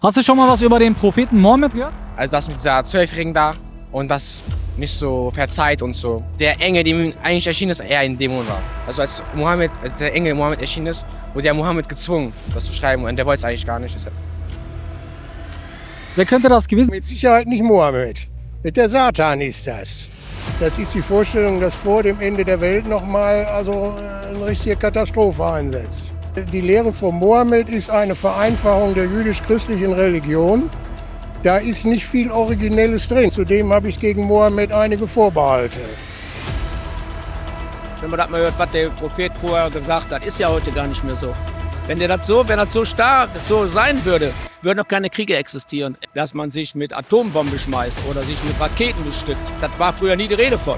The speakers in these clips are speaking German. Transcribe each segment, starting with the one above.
Hast du schon mal was über den Propheten Mohammed gehört? Also das mit dieser 12-Jährigen da und das nicht so verzeiht und so. Der Engel, der ihm eigentlich erschienen ist, eher ein Dämon war. Also als der Engel Mohammed erschienen ist, wurde der Mohammed gezwungen, das zu schreiben und der wollte es eigentlich gar nicht. Deshalb. Wer könnte das gewesen sein? Mit Sicherheit nicht Mohammed. Der Satan ist das. Das ist die Vorstellung, dass vor dem Ende der Welt nochmal eine richtige Katastrophe einsetzt. Die Lehre von Mohammed ist eine Vereinfachung der jüdisch-christlichen Religion. Da ist nicht viel Originelles drin. Zudem habe ich gegen Mohammed einige Vorbehalte. Wenn man das mal hört, was der Prophet vorher gesagt hat, ist ja heute gar nicht mehr so. Wenn das so stark so sein würde, würden noch keine Kriege existieren. Dass man sich mit Atombomben schmeißt oder sich mit Raketen bestückt, das war früher nie die Rede von.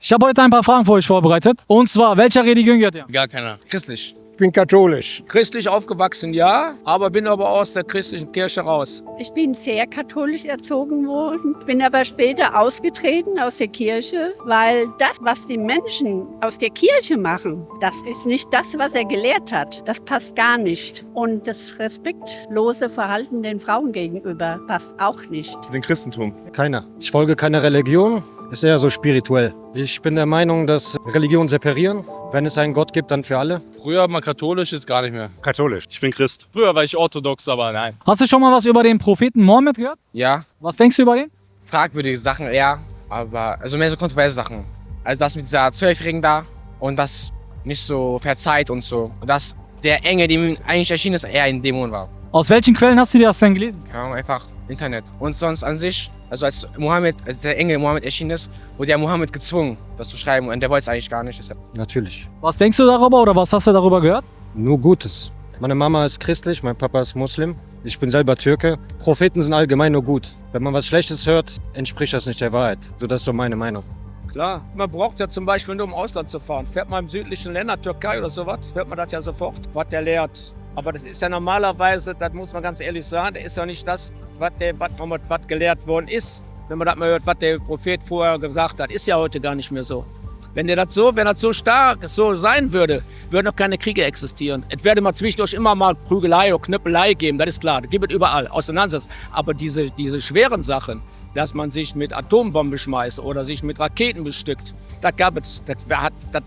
Ich habe heute ein paar Fragen für euch vorbereitet. Und zwar, welcher Religion gehört ihr? Gar keiner. Christlich. Ich bin katholisch. Christlich aufgewachsen, ja, aber bin aber aus der christlichen Kirche raus. Ich bin sehr katholisch erzogen worden, bin aber später ausgetreten aus der Kirche, weil das, was die Menschen aus der Kirche machen, das ist nicht das, was er gelehrt hat. Das passt gar nicht. Und das respektlose Verhalten den Frauen gegenüber passt auch nicht. Den Christentum. Keiner. Ich folge keiner Religion. Ist eher so spirituell. Ich bin der Meinung, dass Religionen separieren. Wenn es einen Gott gibt, dann für alle. Früher war man katholisch, jetzt gar nicht mehr. Katholisch. Ich bin Christ. Früher war ich orthodox, aber nein. Hast du schon mal was über den Propheten Mohammed gehört? Ja, Was denkst du über den? fragwürdige Sachen eher, aber also mehr so kontroverse Sachen. Also das mit dieser 12-Jährigen da und das nicht so verzeiht und so. Und dass der Engel, der ihm eigentlich erschienen ist, eher ein Dämon war. Aus welchen Quellen hast du dir das denn gelesen? Keine Ahnung, einfach Internet. Und sonst an sich, also als der Engel Mohammed erschienen ist, wurde der Mohammed gezwungen, das zu schreiben und der wollte es eigentlich gar nicht. Deshalb. Natürlich. Was denkst du darüber oder was hast du darüber gehört? Nur Gutes. Meine Mama ist christlich, mein Papa ist Muslim. Ich bin selber Türke. Propheten sind allgemein nur gut. Wenn man was Schlechtes hört, entspricht das nicht der Wahrheit. So, das ist so meine Meinung. Klar, man braucht ja zum Beispiel nur im Ausland zu fahren. Fährt man im südlichen Länder, Türkei oder sowas, hört man das ja sofort, was der lehrt. Aber das ist ja normalerweise, das muss man ganz ehrlich sagen, das ist ja nicht das, was gelehrt worden ist. Wenn man das mal hört, was der Prophet vorher gesagt hat, ist ja heute gar nicht mehr so. Wenn das so stark so sein würde, würden noch keine Kriege existieren. Es werde mal zwischendurch immer mal Prügelei oder Knüppelei geben, das ist klar, das gibt es überall, Auseinandersetzungen. Aber diese schweren Sachen, dass man sich mit Atombomben schmeißt oder sich mit Raketen bestückt, das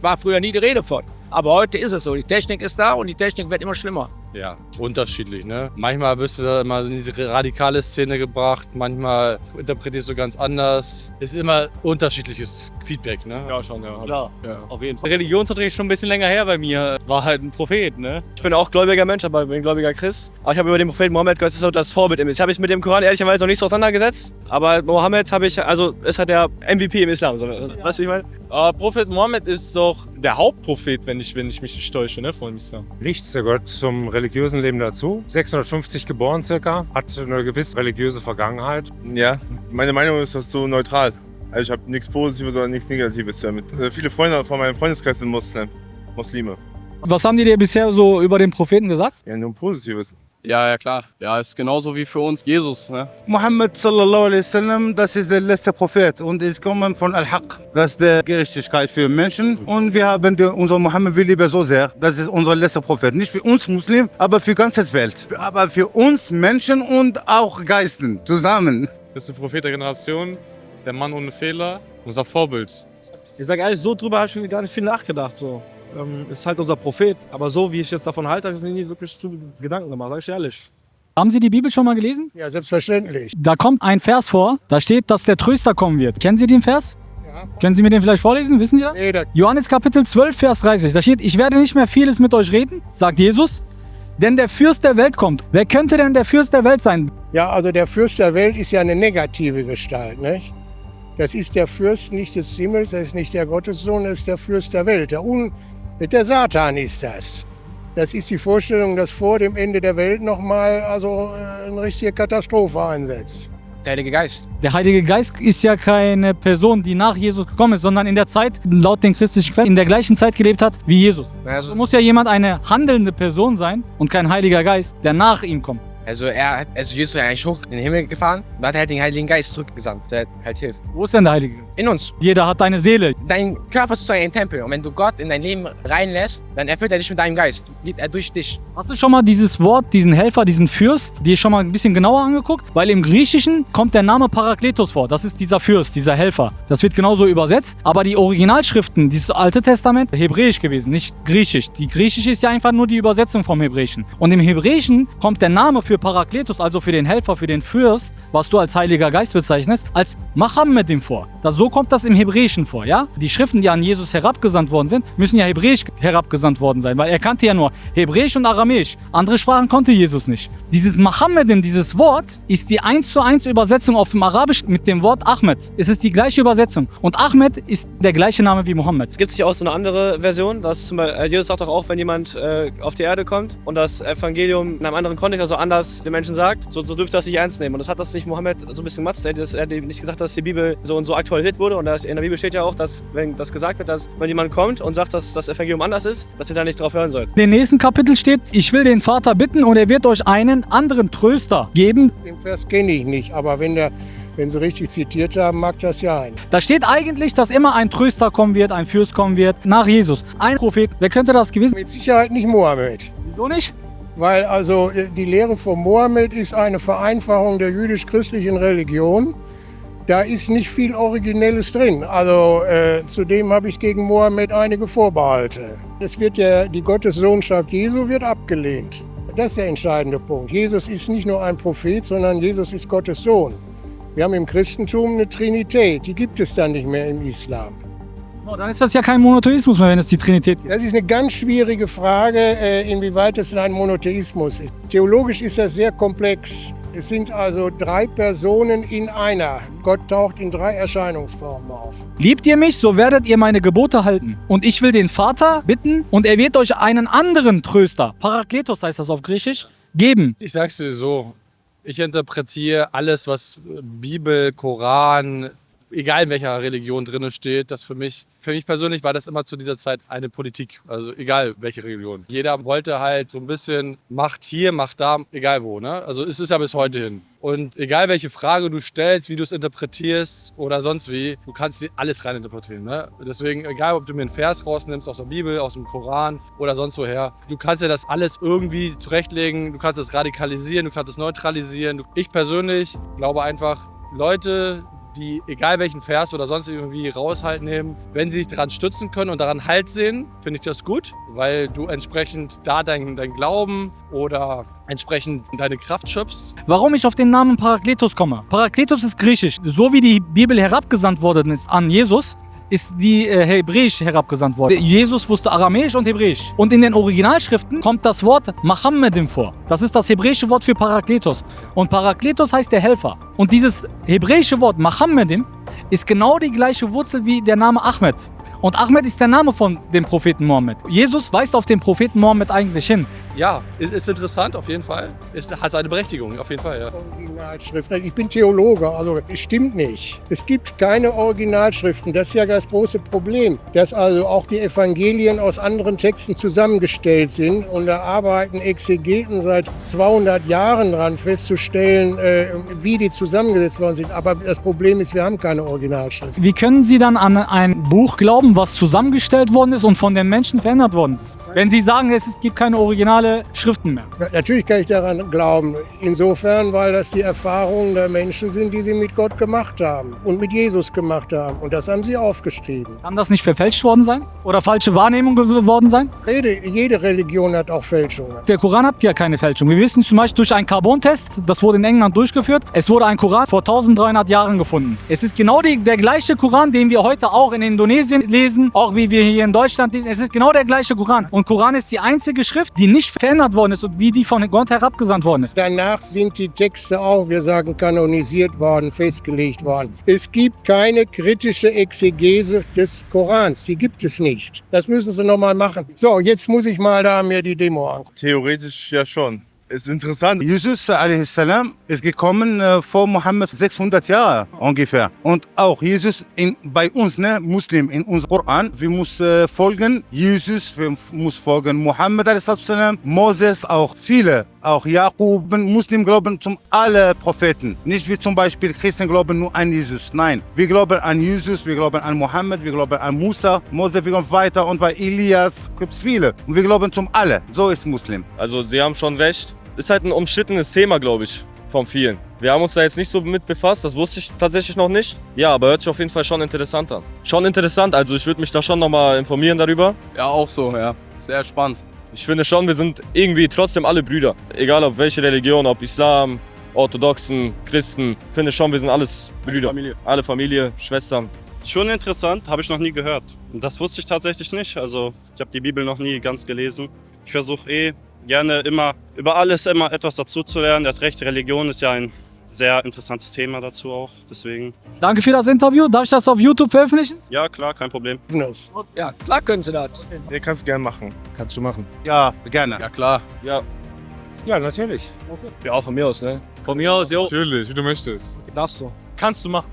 war früher nie die Rede von. Aber heute ist es so, die Technik ist da und die Technik wird immer schlimmer. Ja, unterschiedlich, ne? Manchmal wirst du da immer in diese radikale Szene gebracht, manchmal interpretierst du ganz anders. Ist immer unterschiedliches Feedback, ne? Ja, schon, ja. Klar, ja. Auf jeden Fall. Religionsunterricht ist schon ein bisschen länger her bei mir. War halt ein Prophet, ne? Ich bin auch gläubiger Mensch, aber bin gläubiger Christ. Aber ich habe über den Propheten Mohammed gehört, das ist so das Vorbild. Ich habe mich mit dem Koran ehrlicherweise noch nicht so auseinandergesetzt. Aber Mohammed ist halt der MVP im Islam. So. Weißt du, wie ich meine? Prophet Mohammed ist doch der Hauptprophet, wenn ich mich nicht täusche, ne? Von Islam. Nichts, der gehört zum religiösen Leben dazu. 650 geboren circa, hat eine gewisse religiöse Vergangenheit. Ja, meine Meinung ist das so neutral. Also ich habe nichts Positives oder nichts Negatives damit. Viele Freunde von meinem Freundeskreis sind Muslime. Was haben die dir bisher so über den Propheten gesagt? Ja, nur Positives. Ja, klar. Ja, ist genauso wie für uns Jesus, ne? Muhammad sallallahu alaihi wasallam, das ist der letzte Prophet und ist kommen von Al-Haq. Das ist die Gerechtigkeit für Menschen und wir haben unseren Muhammad wir lieben so sehr. Das ist unser letzter Prophet. Nicht für uns Muslim, aber für die ganze Welt. Aber für uns Menschen und auch Geisten zusammen. Das ist der Prophet der Generation, der Mann ohne Fehler, unser Vorbild. Ich sage ehrlich, so drüber habe ich mir gar nicht viel nachgedacht. So. Ist halt unser Prophet. Aber so, wie ich jetzt davon halte, habe ich mir nie wirklich Gedanken gemacht, sage ich ehrlich. Haben Sie die Bibel schon mal gelesen? Ja, selbstverständlich. Da kommt ein Vers vor, da steht, dass der Tröster kommen wird. Kennen Sie den Vers? Ja. Können Sie mir den vielleicht vorlesen? Wissen Sie das? Nee, Johannes Kapitel 12, Vers 30. Da steht, ich werde nicht mehr vieles mit euch reden, sagt Jesus, denn der Fürst der Welt kommt. Wer könnte denn der Fürst der Welt sein? Ja, also der Fürst der Welt ist ja eine negative Gestalt, nicht? Das ist der Fürst nicht des Himmels, das ist nicht der Gottessohn, das ist der Fürst der Welt. Der Satan ist das. Das ist die Vorstellung, dass vor dem Ende der Welt nochmal eine richtige Katastrophe einsetzt. Der Heilige Geist. Der Heilige Geist ist ja keine Person, die nach Jesus gekommen ist, sondern in der Zeit, laut den christlichen Quellen, in der gleichen Zeit gelebt hat wie Jesus. Also, So muss ja jemand eine handelnde Person sein und kein Heiliger Geist, der nach ihm kommt. Also Jesus ist eigentlich hoch in den Himmel gefahren und hat halt den Heiligen Geist zurückgesandt, der halt hilft. Wo ist denn der Heilige? In uns. Jeder hat eine Seele. Dein Körper ist sozusagen ein Tempel und wenn du Gott in dein Leben reinlässt, dann erfüllt er dich mit deinem Geist, lebt er durch dich. Hast du schon mal dieses Wort, diesen Helfer, diesen Fürst, dir schon mal ein bisschen genauer angeguckt? Weil im Griechischen kommt der Name Parakletos vor. Das ist dieser Fürst, dieser Helfer. Das wird genauso übersetzt. Aber die Originalschriften, dieses Alte Testament, hebräisch gewesen, nicht griechisch. Die griechische ist ja einfach nur die Übersetzung vom Hebräischen. Und im Hebräischen kommt der Name für Parakletos, also für den Helfer, für den Fürst, was du als Heiliger Geist bezeichnest, als Machamedim vor. So kommt das im Hebräischen vor, ja? Die Schriften, die an Jesus herabgesandt worden sind, müssen ja hebräisch herabgesandt worden sein, weil er kannte ja nur Hebräisch und Aramäisch. Andere Sprachen konnte Jesus nicht. Dieses Machamedim, dieses Wort, ist die 1:1 Übersetzung auf dem Arabisch mit dem Wort Ahmed. Es ist die gleiche Übersetzung. Und Ahmed ist der gleiche Name wie Mohammed. Es gibt ja auch so eine andere Version, dass zum Beispiel, Jesus sagt doch auch, wenn jemand auf die Erde kommt und das Evangelium in einem anderen Kontext, also anders den Menschen sagt, so dürfte das nicht ernst nehmen. Und das hat das nicht Mohammed so ein bisschen gemacht. Er hat nicht gesagt, dass die Bibel so und so aktualisiert wurde. Und in der Bibel steht ja auch, dass, wenn das gesagt wird, dass wenn jemand kommt und sagt, dass das Evangelium anders ist, dass ihr da nicht drauf hören sollt. In dem nächsten Kapitel steht, ich will den Vater bitten und er wird euch einen anderen Tröster geben. Den Vers kenne ich nicht, aber wenn Sie richtig zitiert haben, mag das ja sein. Da steht eigentlich, dass immer ein Tröster kommen wird, ein Fürst kommen wird, nach Jesus. Ein Prophet. Wer könnte das gewesen sein? Mit Sicherheit nicht Mohammed. Wieso nicht? Weil also die Lehre von Mohammed ist eine Vereinfachung der jüdisch-christlichen Religion. Da ist nicht viel Originelles drin. Also zudem habe ich gegen Mohammed einige Vorbehalte. Die Gottessohnschaft Jesu wird abgelehnt. Das ist der entscheidende Punkt. Jesus ist nicht nur ein Prophet, sondern Jesus ist Gottes Sohn. Wir haben im Christentum eine Trinität, die gibt es dann nicht mehr im Islam. Oh, dann ist das ja kein Monotheismus mehr, wenn es die Trinität gibt. Das ist eine ganz schwierige Frage, inwieweit es ein Monotheismus ist. Theologisch ist das sehr komplex. Es sind also 3 Personen in einer. Gott taucht in 3 Erscheinungsformen auf. Liebt ihr mich, so werdet ihr meine Gebote halten. Und ich will den Vater bitten und er wird euch einen anderen Tröster, Parakletos heißt das auf Griechisch, geben. Ich sag's dir so, ich interpretiere alles, was Bibel, Koran, egal in welcher Religion drin steht, das für mich persönlich war das immer zu dieser Zeit eine Politik, also egal welche Religion. Jeder wollte halt so ein bisschen Macht hier, Macht da, egal wo, ne? Also es ist ja bis heute hin. Und egal welche Frage du stellst, wie du es interpretierst oder sonst wie, du kannst dir alles reininterpretieren, ne? Deswegen, egal ob du mir einen Vers rausnimmst aus der Bibel, aus dem Koran oder sonst woher, du kannst dir das alles irgendwie zurechtlegen, du kannst es radikalisieren, du kannst es neutralisieren. Ich persönlich glaube einfach, Leute, die egal welchen Vers oder sonst irgendwie raushalten nehmen, wenn sie sich daran stützen können und daran Halt sehen, finde ich das gut, weil du entsprechend da dein Glauben oder entsprechend deine Kraft schöpfst. Warum ich auf den Namen Parakletos komme? Parakletos ist griechisch. So wie die Bibel herabgesandt worden ist an Jesus, ist die hebräisch herabgesandt worden. Jesus wusste Aramäisch und Hebräisch. Und in den Originalschriften kommt das Wort Machamedim vor. Das ist das hebräische Wort für Parakletos. Und Parakletos heißt der Helfer. Und dieses hebräische Wort Machamedim ist genau die gleiche Wurzel wie der Name Ahmed. Und Ahmed ist der Name von dem Propheten Mohammed. Jesus weist auf den Propheten Mohammed eigentlich hin. Ja, ist interessant auf jeden Fall. Hat seine Berechtigung auf jeden Fall, ja. Originalschrift. Ich bin Theologe, also es stimmt nicht. Es gibt keine Originalschriften. Das ist ja das große Problem, dass also auch die Evangelien aus anderen Texten zusammengestellt sind. Und da arbeiten Exegeten seit 200 Jahren dran, festzustellen, wie die zusammengesetzt worden sind. Aber das Problem ist, wir haben keine Originalschrift. Wie können Sie dann an ein Buch glauben, was zusammengestellt worden ist und von den Menschen verändert worden ist? Wenn Sie sagen, es gibt keine originale Schriften mehr. Natürlich kann ich daran glauben. Insofern, weil das die Erfahrungen der Menschen sind, die sie mit Gott gemacht haben und mit Jesus gemacht haben. Und das haben sie aufgeschrieben. Kann das nicht verfälscht worden sein? Oder falsche Wahrnehmung geworden sein? Jede Religion hat auch Fälschungen. Der Koran hat ja keine Fälschung. Wir wissen zum Beispiel durch einen Carbon-Test, das wurde in England durchgeführt, es wurde ein Koran vor 1300 Jahren gefunden. Es ist genau der gleiche Koran, den wir heute auch in Indonesien lesen, auch wie wir hier in Deutschland lesen. Es ist genau der gleiche Koran. Und Koran ist die einzige Schrift, die nicht verändert worden ist und wie die von Gott herabgesandt worden ist. Danach sind die Texte auch, wir sagen, kanonisiert worden, festgelegt worden. Es gibt keine kritische Exegese des Korans. Die gibt es nicht. Das müssen Sie nochmal machen. So, jetzt muss ich mal da mir die Demo angucken. Theoretisch ja schon. Ist interessant. Jesus a.s. ist gekommen vor Mohammed 600 Jahre ungefähr. Und auch Jesus bei uns, Muslim, in unserem Koran, wir müssen folgen Jesus, wir müssen folgen Mohammed a.s., Moses, auch viele Auch Jakub, Muslim glauben zum alle Propheten. Nicht wie zum Beispiel Christen glauben nur an Jesus. Nein, wir glauben an Jesus, wir glauben an Mohammed, wir glauben an Musa, Mose, wir glauben weiter und bei Elias gibt es viele. Und wir glauben zum alle. So ist Muslim. Also Sie haben schon recht. Ist halt ein umstrittenes Thema, glaube ich, von vielen. Wir haben uns da jetzt nicht so mit befasst, das wusste ich tatsächlich noch nicht. Ja, aber hört sich auf jeden Fall schon interessant an. Schon interessant, also ich würde mich da schon nochmal informieren darüber. Ja, auch so, ja. Sehr spannend. Ich finde schon, wir sind irgendwie trotzdem alle Brüder. Egal ob welche Religion, ob Islam, Orthodoxen, Christen. Ich finde schon, wir sind alles Brüder. Familie. Alle Familie, Schwestern. Schon interessant, habe ich noch nie gehört. Und das wusste ich tatsächlich nicht. Also ich habe die Bibel noch nie ganz gelesen. Ich versuche gerne immer über alles immer etwas dazu zu lernen. Das Recht Religion ist ja ein sehr interessantes Thema dazu auch. Deswegen. Danke für das Interview. Darf ich das auf YouTube veröffentlichen? Ja, klar, kein Problem. Ja, klar können Sie das. Ja, kannst du gerne machen. Kannst du machen. Ja, gerne. Ja, klar. Ja. Ja, natürlich. Ja, auch von mir aus, ne? Von mir aus, jo. Natürlich, wie du möchtest. Darfst du. Kannst du machen.